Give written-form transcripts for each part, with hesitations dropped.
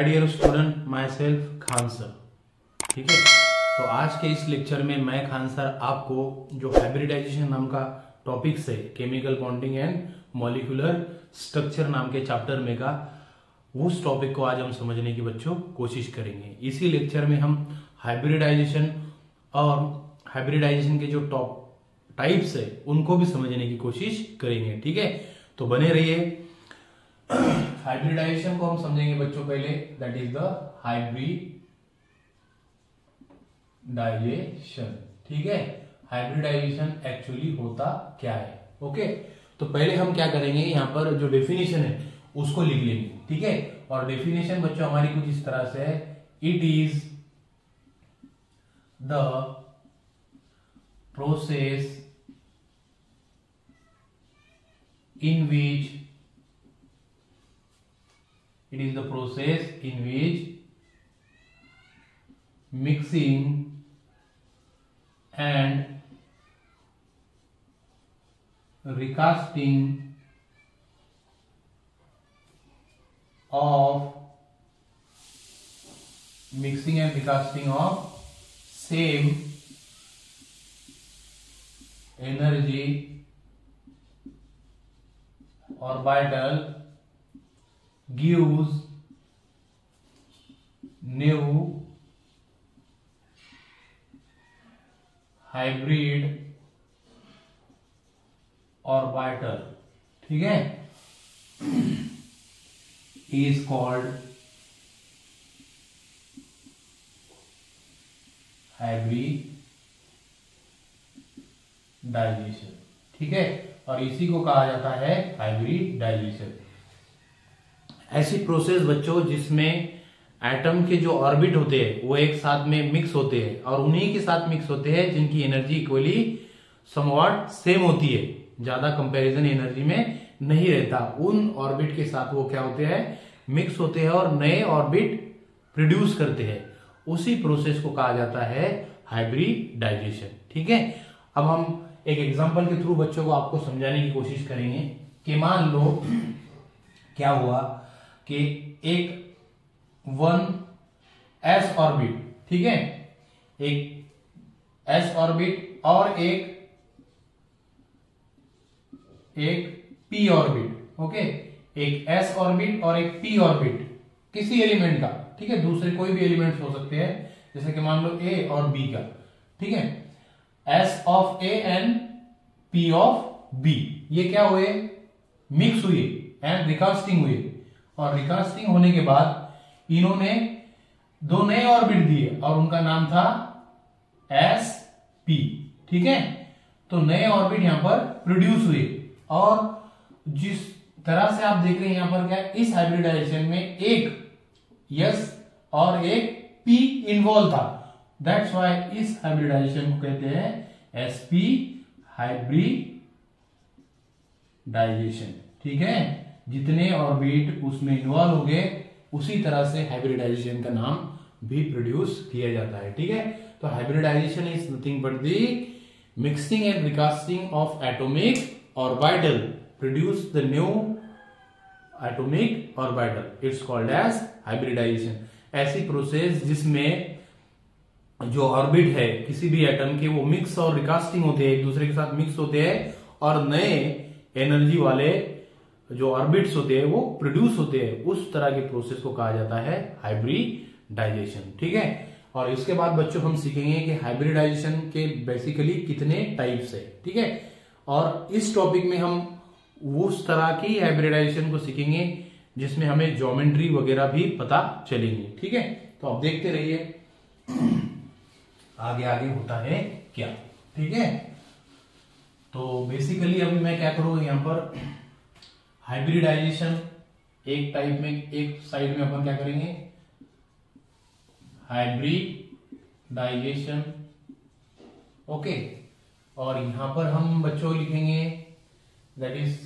हाय dear student, myself Khan sir. ठीक है, तो आज के इस लेक्चर में मैं खान सर आपको जो हाइब्रिडाइजेशन नाम का टॉपिक्स है, chemical bonding and molecular structure नाम के चैप्टर में का उस टॉपिक को आज हम समझने की बच्चों कोशिश करेंगे। इसी लेक्चर में हम हाइब्रिडाइजेशन और हाइब्रिडाइजेशन के जो टॉप टाइप्स है उनको भी समझने की कोशिश करेंगे। ठीक है, तो बने रहिए। हाइब्रिडाइजेशन को हम समझेंगे बच्चों पहले, दैट इज द हाइब्रिडाइजेशन। ठीक है, हाइब्रिडाइजेशन एक्चुअली होता क्या है। ओके, तो पहले हम क्या करेंगे, यहां पर जो डेफिनेशन है उसको लिख लेंगे। ठीक है, और डेफिनेशन बच्चों हमारी कुछ इस तरह से है, it is the process in which mixing and recasting of same energy orbital gives new hybrid orbital। ठीक है, is called हाइब्रिडाइजेशन। ठीक है, और इसी को कहा जाता है हाइब्रिडाइजेशन। ऐसी प्रोसेस बच्चों जिसमें एटम के जो ऑर्बिट होते हैं वो एक साथ में मिक्स होते हैं और उन्हीं के साथ मिक्स होते हैं जिनकी एनर्जी इक्वली समवॉट सेम होती है, ज्यादा कंपैरिजन एनर्जी में नहीं रहता। उन ऑर्बिट के साथ वो क्या होते हैं, मिक्स होते हैं और नए ऑर्बिट प्रोड्यूस करते हैं। उसी प्रोसेस को कहा जाता है हाइब्रिडाइजेशन। ठीक है, अब हम एक एग्जांपल के थ्रू बच्चों को आपको समझाने की कोशिश करेंगे कि मान लो क्या हुआ कि एक 1s ऑर्बिट, ठीक है, एक s ऑर्बिट और एक p ऑर्बिट। ओके, एक s ऑर्बिट और एक p ऑर्बिट किसी एलिमेंट का, ठीक है, दूसरे कोई भी एलिमेंट्स हो सकते हैं, जैसे कि मान लो a और b का। ठीक है, S of A and P of B, ये क्या हुए, मिक्स हुए एंड रिकास्टिंग हुए, और रिकास्टिंग होने के बाद इन्होंने दो नए ऑर्बिट दिए और उनका नाम था SP। ठीक है, तो नए ऑर्बिट यहां पर प्रोड्यूस हुए, और जिस तरह से आप देख रहे हैं यहां पर क्या, इस हाइब्रिडाइजेशन में एक S और एक P इन्वॉल्व था। दैट्स वाई इस हाइब्रिडाइजेशन को कहते हैं sp हाइब्रिडाइजेशन। ठीक है, जितने ऑर्बिट उसमें इन्वॉल्व हो गए उसी तरह से हाइब्रिडाइजेशन का नाम भी प्रोड्यूस किया जाता है। ठीक है, तो hybridisation is nothing but the mixing and recasting of atomic orbital produce the new atomic orbital, it's called as hybridisation. ऐसी प्रोसेस जिसमें जो ऑर्बिट है किसी भी एटम के वो मिक्स और रिकास्टिंग होते हैं, एक दूसरे के साथ मिक्स होते हैं और नए एनर्जी वाले जो ऑर्बिट्स होते हैं वो प्रोड्यूस होते हैं, उस तरह के प्रोसेस को कहा जाता है हाइब्रिडाइजेशन। ठीक है, और इसके बाद बच्चों हम सीखेंगे कि हाइब्रिडाइजेशन के बेसिकली कितने टाइप्स है। ठीक है, और इस टॉपिक में हम उस तरह की हाइब्रिडाइजेशन को सीखेंगे जिसमें हमें ज्योमेट्री वगैरह भी पता चलेंगे। ठीक है, तो आप देखते रहिए आगे आगे होता है क्या। ठीक है, तो बेसिकली अभी मैं क्या करूंगा, यहां पर हाइब्रिडाइजेशन एक टाइप में, एक साइड में अपन क्या करेंगे, हाइब्रिडाइजेशन। ओके, और यहां पर हम बच्चों लिखेंगे that is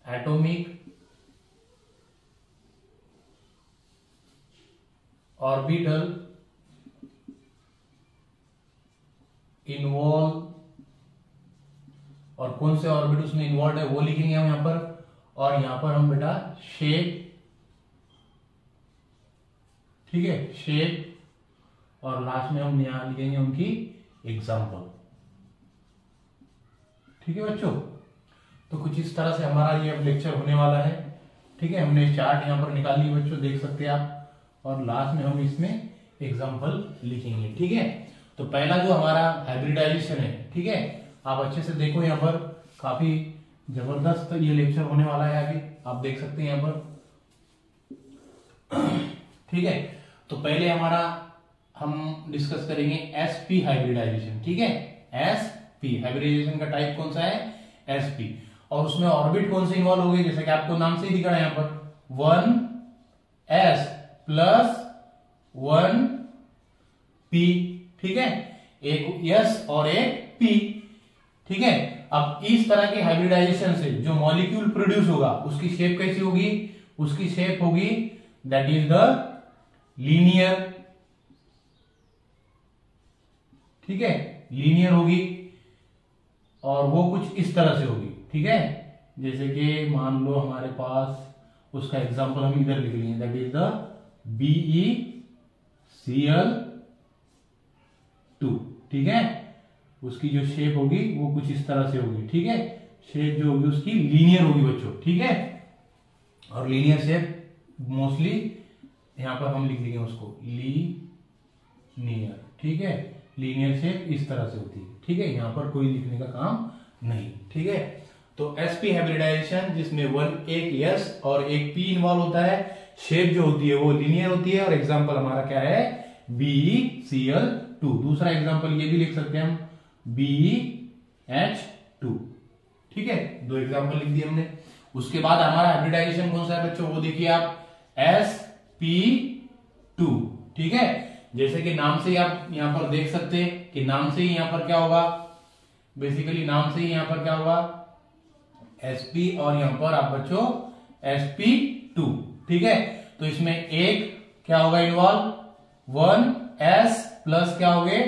atomic orbital involve, और कौन से ऑर्बिट उसमें इन्वॉल्व है वो लिखेंगे हम यहां पर, और यहां पर हम बेटा शेप ठीक है, शेप, और लास्ट में हम यहां लिखेंगे उनकी एग्जाम्पल। ठीक है बच्चों, तो कुछ इस तरह से हमारा ये अब लेक्चर होने वाला है। ठीक है, हमने चार्ट यहाँ पर निकाल ली बच्चों, देख सकते हैं आप, और लास्ट में हम इसमें एग्जाम्पल लिखेंगे। ठीक है, तो पहला जो हमारा हाइब्रिडाइजेशन है, ठीक है, आप अच्छे से देखो, यहाँ पर काफी जबरदस्त ये लेक्चर होने वाला है, अभी आप देख सकते हैं यहाँ पर। ठीक है, तो पहले हमारा हम डिस्कस करेंगे एसपी हाइब्रिडाइजेशन। ठीक है, एसपी हाइब्रिडाइजेशन का टाइप कौन सा है, एसपी, और उसमें ऑर्बिट कौन से इन्वॉल्व हो गए, जैसे कि आपको नाम से ही दिख रहा है यहाँ पर 1s प्लस 1p। ठीक है, एक s और एक p। ठीक है, अब इस तरह के हाइब्रिडाइजेशन से जो मॉलिक्यूल प्रोड्यूस होगा उसकी शेप कैसी होगी, उसकी शेप होगी दैट इज द लीनियर। ठीक है, लीनियर होगी, और वो कुछ इस तरह से होगी। ठीक है, जैसे कि मान लो हमारे पास उसका एग्जांपल हम इधर लिख लेंगे, दैट इज द BeCl2। ठीक है, उसकी जो शेप होगी वो कुछ इस तरह से होगी। ठीक है, शेप जो होगी उसकी लीनियर होगी बच्चों। ठीक है, और लीनियर शेप मोस्टली यहां पर हम लिख देंगे उसको लीनियर। ठीक है, लीनियर शेप इस तरह से होती है। ठीक है, यहां पर कोई लिखने का काम नहीं। ठीक है, तो sp हाइब्रिडाइजेशन जिसमें एक s और एक p इन्वॉल्व होता है, शेप जो होती है वो लीनियर होती है, और एग्जांपल हमारा क्या है, BeCl2। दूसरा एग्जांपल ये भी लिख सकते हैं हम, BH2। ठीक है, दो एग्जांपल लिख दिए हमने। उसके बाद हमारा हाइब्रिडाइजेशन कौन सा है बच्चों, वो देखिए आप, sp2। ठीक है, जैसे कि नाम से ही आप यहां पर देख सकते हैं कि नाम से ही यहां पर क्या होगा, बेसिकली नाम से ही यहां पर क्या होगा, sp, और यहां पर आप बच्चों sp2। ठीक है, तो इसमें एक क्या होगा इन्वॉल्व, 1s प्लस क्या हो गए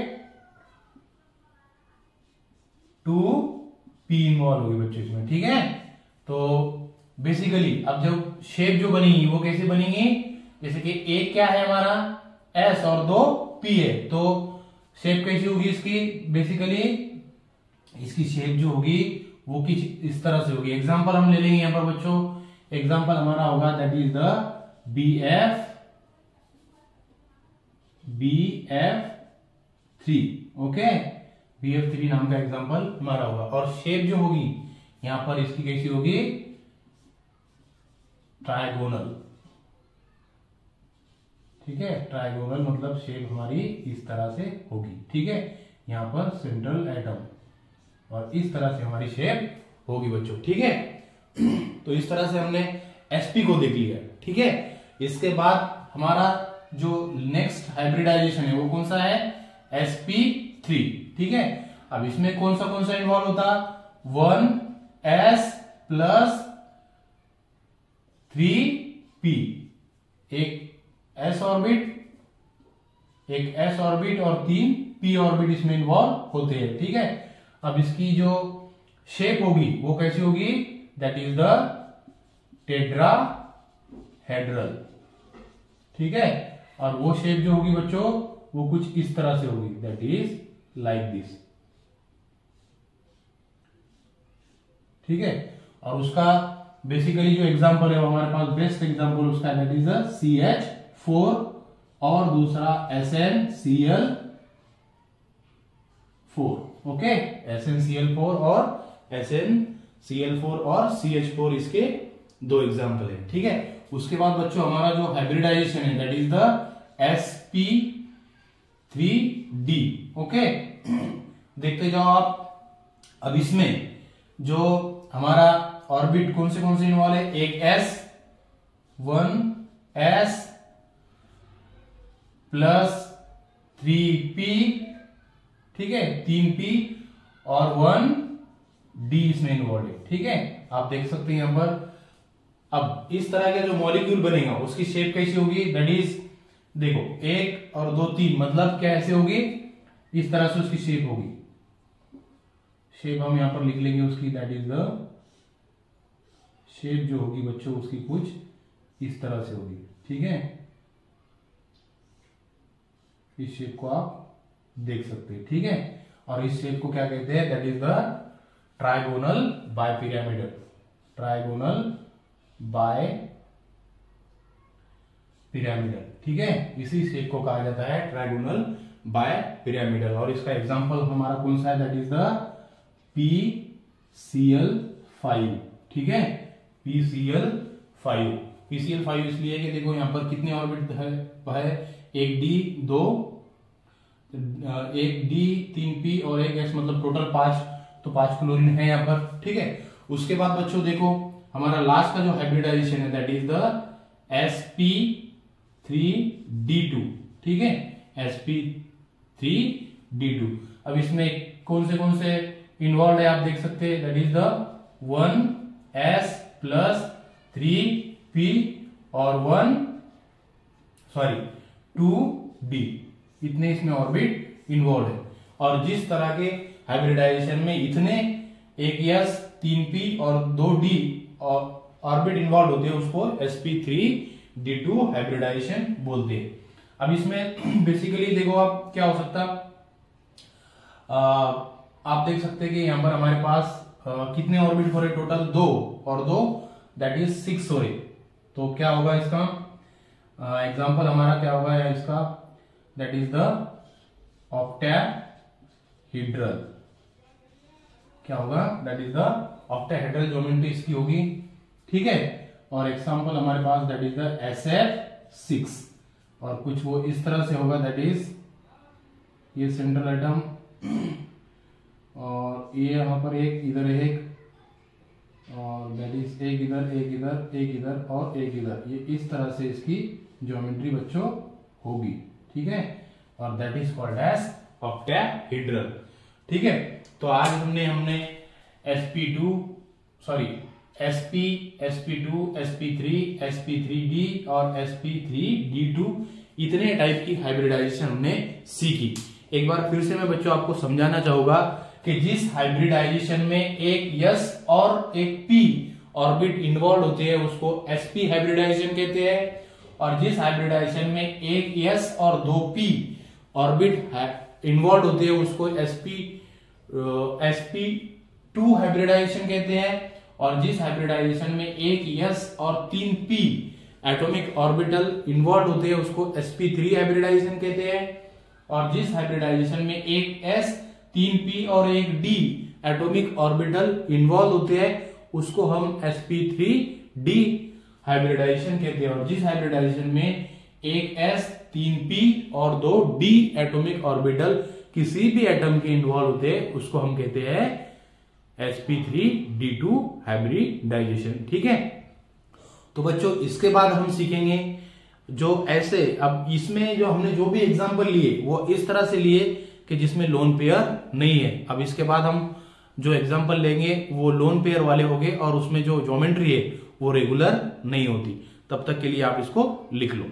2p इन्वॉल्व होगी बच्चों इसमें। ठीक है, तो बेसिकली अब जब शेप जो बनेगी वो कैसे बनेगी, जैसे कि एक क्या है हमारा s और दो p है, तो शेप कैसी होगी इसकी, बेसिकली इसकी शेप जो होगी वो किस इस तरह से होगी। एग्जांपल हम ले लेंगे यहां पर बच्चों, एग्जांपल हमारा होगा that is the BF3। Okay, BF3 नाम का एग्जांपल हमारा होगा, और शेप जो होगी यहां पर इसकी कैसी होगी, ट्रायगोनल। ठीक है, ट्रायगोनल मतलब शेप हमारी इस तरह से होगी। ठीक है, यहां पर सेंट्रल एटम, और इस तरह से हमारी शेप होगी बच्चों। ठीक है, तो इस तरह से हमने sp को देख लिया। ठीक है, इसके बाद हमारा जो नेक्स्ट हाइब्रिडाइजेशन है वो कौन सा है, sp3। ठीक है, अब इसमें कौन सा इन्वॉल्व होता, 1s प्लस 3p, एक s ऑर्बिट और 3 p ऑर्बिट इसमें इन्वॉल्व होते हैं। ठीक है, अब इसकी जो शेप होगी वो कैसी होगी, दैट इज द टेट्राहेड्रल। ठीक है, और वो शेप जो होगी बच्चों वो कुछ इस तरह से होगी, दैट इज लाइक दिस। ठीक है, और उसका बेसिकली जो एग्जांपल है वो हमारे पास बेस्ट एग्जांपल उसका दैट इज CH4, और दूसरा SnCl4। ओके, SnCl4 और SnCl4 और CH4 इसके दो एग्जांपल है। ठीक है, उसके बाद बच्चों हमारा जो हाइब्रिडाइजेशन है that is the sp3d। Okay, देखते जाओ आप। अब इसमें जो हमारा ऑर्बिट कौन से इन्वॉल्व है, एक s, 1s प्लस 3p। ठीक है, 3p और 1d इसमें इन्वॉल्व है। ठीक है, आप देख सकते हैं यहां पर। अब इस तरह का जो मॉलिक्यूल बनेगा उसकी शेप कैसी होगी, दैट इज, देखो 1 और 2 3 मतलब कैसे होगी, इस तरह से उसकी शेप होगी। शेप हम यहां पर लिख लेंगे उसकी, दैट इज द शेप जो होगी बच्चों उसकी कुछ इस तरह से होगी। ठीक है, इस शेप को आप देख सकते हैं, ठीक है। और इस शेप को क्या कहते हैं, that is the trigonal bipyramidal, trigonal bipyramidal, ठीक है। इसी शेप को कहा जाता है ट्राइगोनल बायपिरामिडल। और इसका एग्जांपल हमारा कौन सा है, दैट इज द PCl5, ठीक है, PCl5। PCl5 इसलिए कि देखो यहाँ पर कितने ऑर्बिट है, एक D 2, एक D 3P और एक S, मतलब टोटल 5, तो 5 क्लोरीन है यहाँ पर, ठीक है। उसके बाद बच्चों देखो हमारा लास्ट का जो हाइब्रिडाइजेशन है दैट इज द sp3d2, ठीक है, sp3d2। अब इसमें कौन से इन्वॉल्व है आप देख सकते हैं, that is the 1s plus 3p और 2d, इतने इसमें ऑर्बिट इन्वॉल्व है। और जिस तरह के हाइब्रिडाइजेशन में इतने एक s 3p और 2d ऑर्बिट इन्वॉल्व होते हैं उसको sp3d2 हाइब्रिडाइजेशन बोलते हैं। अब इसमें बेसिकली देखो आप क्या हो सकता, आप देख सकते हैं कि यहां पर हमारे पास कितने ऑर्बिट हो रहे, टोटल 2 और 2 दैट इज 6 हो रहे। तो क्या होगा इसका एग्जांपल हमारा क्या होगा इसका, दैट इज द ऑक्टाहेड्रल, क्या होगा, that is the octahedral geometry इसकी होगी, ठीक है। और एग्जांपल हमारे पास दैट इज द SF6 और कुछ वो इस तरह से होगा, दैट इज ये सेंट्रल एटम और ये यहां पर एक इधर एक और दैट इज एक इधर एक इधर एक इधर और एक इधर, ये इस तरह से इसकी ज्योमेट्री बच्चों होगी, ठीक है। और that is called as octahedral, ठीक है। तो आज हमने sp2 sp2 sp3d और sp3d2 इतने टाइप की हाइब्रिडाइजेशन हमने सीखी। एक बार फिर से मैं बच्चों आपको समझाना चाहूंगा कि जिस हाइब्रिडाइजेशन में एक s और एक p ऑर्बिट इन्वॉल्व होते हैं उसको sp हाइब्रिडाइजेशन कहते हैं, और जिस हाइब्रिडाइजेशन में एक s और 2p ऑर्बिट इन्वॉल्व होते हैं उसको sp2 हाइब्रिडाइजेशन कहते हैं, और जिस हाइब्रिडाइजेशन में एक s और 3p एटॉमिक ऑर्बिटल इन्वॉल्व होते हैं उसको sp3 हाइब्रिडाइजेशन कहते हैं, और जिस हाइब्रिडाइजेशन में एक s 3p और एक d एटॉमिक ऑर्बिटल इन्वॉल्व होते हैं उसको हम sp3d हाइब्रिडाइजेशन कहते हैं, और जिस हाइब्रिडाइजेशन में एक s 3p और 2d एटॉमिक ऑर्बिटल किसी भी एटम के इन्वॉल्व होते हैं उसको हम कहते हैं sp3d2 हाइब्रिडाइजेशन, ठीक है। तो बच्चों इसके बाद हम सीखेंगे जो ऐसे, अब इसमें जो हमने जो भी एग्जांपल लिए वो इस तरह से लिए कि जिसमें लोन पेयर नहीं है। अब इसके बाद हम जो एग्जांपल लेंगे वो लोन पेयर वाले होंगे और उसमें जो ज्योमेट्री है वो रेगुलर नहीं होती। तब तक के लिए आप इसको लिख लो।